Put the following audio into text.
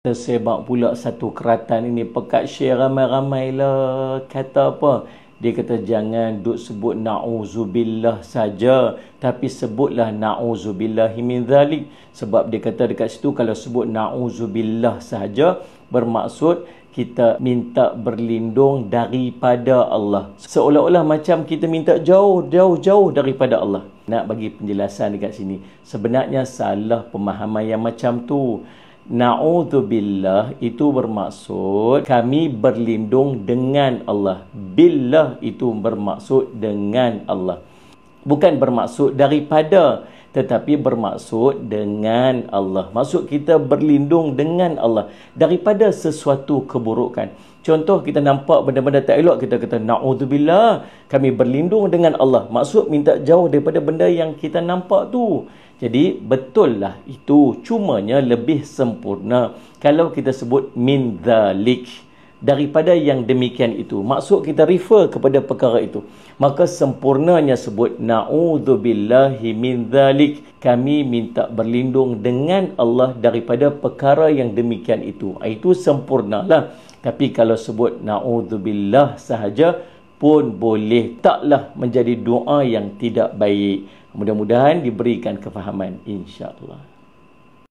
Tersebab pula satu keratan ini pekat share ramai-ramai lah. Kata apa? Dia kata jangan duk sebut na'udzubillah saja, tapi sebutlah na'udzubillahi min zalik. Sebab dia kata dekat situ kalau sebut na'udzubillah saja bermaksud kita minta berlindung daripada Allah. Seolah-olah macam kita minta jauh daripada Allah. Nak bagi penjelasan dekat sini. Sebenarnya salah pemahaman yang macam tu. Na'udzubillah itu bermaksud kami berlindung dengan Allah. Billah itu bermaksud dengan Allah. Bukan bermaksud daripada, tetapi bermaksud dengan Allah. Maksud kita berlindung dengan Allah daripada sesuatu keburukan. Contoh kita nampak benda-benda tak elok, kita kata na'udzubillah, kami berlindung dengan Allah. Maksud minta jauh daripada benda yang kita nampak tu. Jadi betul lah itu, cumanya lebih sempurna kalau kita sebut min dzalik, daripada yang demikian itu. Maksud kita refer kepada perkara itu. Maka sempurnanya sebut na'udzubillahi min dzalik, kami minta berlindung dengan Allah daripada perkara yang demikian itu. Itu sempurnalah. Tapi kalau sebut na'udzubillah sahaja pun boleh, taklah menjadi doa yang tidak baik. Mudah-mudahan diberikan kefahaman, insya-Allah.